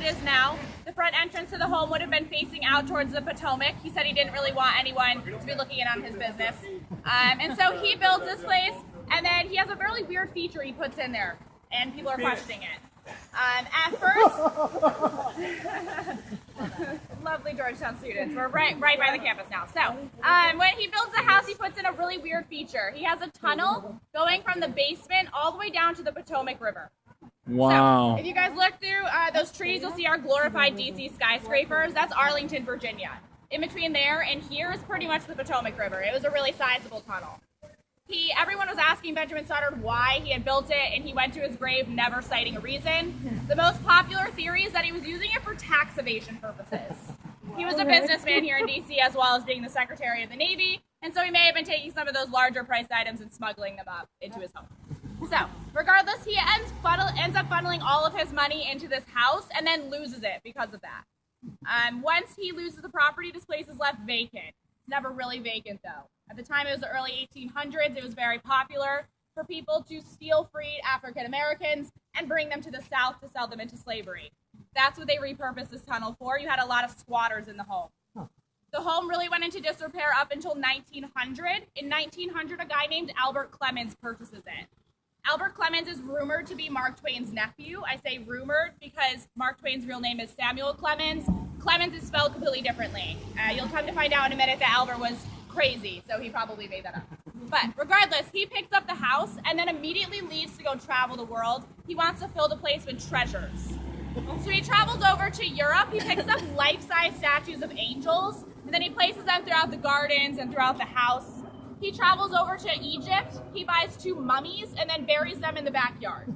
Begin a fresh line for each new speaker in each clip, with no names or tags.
it is now. The front entrance to the home would have been facing out towards the Potomac. He said he didn't really want anyone to be looking in on his business. And so he builds this place, and then he has a really weird feature he puts in there, and people are questioning it. At first, lovely Georgetown students. We're right by the campus now. So when he builds the house, he puts in a really weird feature. He has a tunnel going from the basement all the way down to the Potomac River.
Wow.
So if you guys look through those trees, you'll see our glorified DC skyscrapers. That's Arlington, Virginia. In between there and here is pretty much the Potomac River. It was a really sizable tunnel. Everyone was asking Benjamin Stoddard why he had built it, and he went to his grave never citing a reason. The most popular theory is that he was using it for tax evasion purposes. He was a businessman here in DC as well as being the Secretary of the Navy, and so he may have been taking some of those larger priced items and smuggling them up into his home. So, regardless, he ends up funneling all of his money into this house and then loses it because of that. Once he loses the property, this place is left vacant. It's never really vacant, though. At the time, it was the early 1800s. It was very popular for people to steal freed African Americans and bring them to the South to sell them into slavery. That's what they repurposed this tunnel for. You had a lot of squatters in the home. The home really went into disrepair up until 1900. In 1900, a guy named Albert Clemmons purchases it. Albert Clemmons is rumored to be Mark Twain's nephew. I say rumored because Mark Twain's real name is Samuel Clemmons. Clemmons is spelled completely differently. You'll come to find out in a minute that Albert was crazy, so he probably made that up. But regardless, he picks up the house and then immediately leaves to go travel the world. He wants to fill the place with treasures. So he travels over to Europe. He picks up life-size statues of angels, and then he places them throughout the gardens and throughout the house. He travels over to Egypt. He buys 2 mummies and then buries them in the backyard.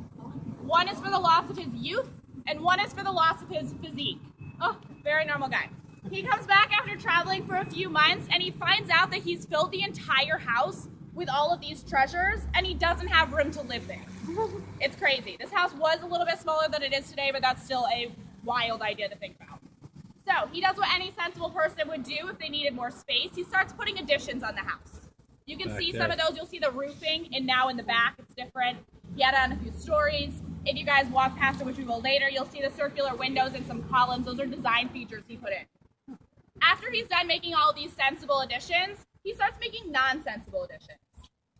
One is for the loss of his youth, and one is for the loss of his physique. Oh, very normal guy. He comes back after traveling for a few months, and he finds out that he's filled the entire house with all of these treasures, and he doesn't have room to live there. It's crazy. This house was a little bit smaller than it is today, but that's still a wild idea to think about. So he does what any sensible person would do if they needed more space. He starts putting additions on the house. You can see some of those. You'll see the roofing, and now in the back, it's different. He added on a few stories. If you guys walk past it, which we will later, you'll see the circular windows and some columns. Those are design features he put in. After he's done making all these sensible additions, he starts making non-sensible additions.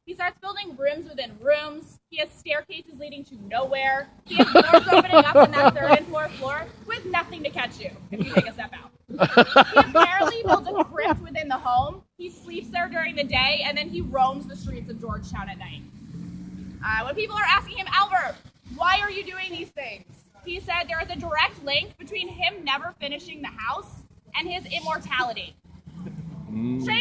He starts building rooms within rooms. He has staircases leading to nowhere. He has doors opening up on that 3rd and 4th floor with nothing to catch you if you take a step out. He apparently builds a crypt within the home. He sleeps there during the day, and then he roams the streets of Georgetown at night. When people are asking him, Albert, why are you doing these things? He said there is a direct link between him never finishing the house and his immortality.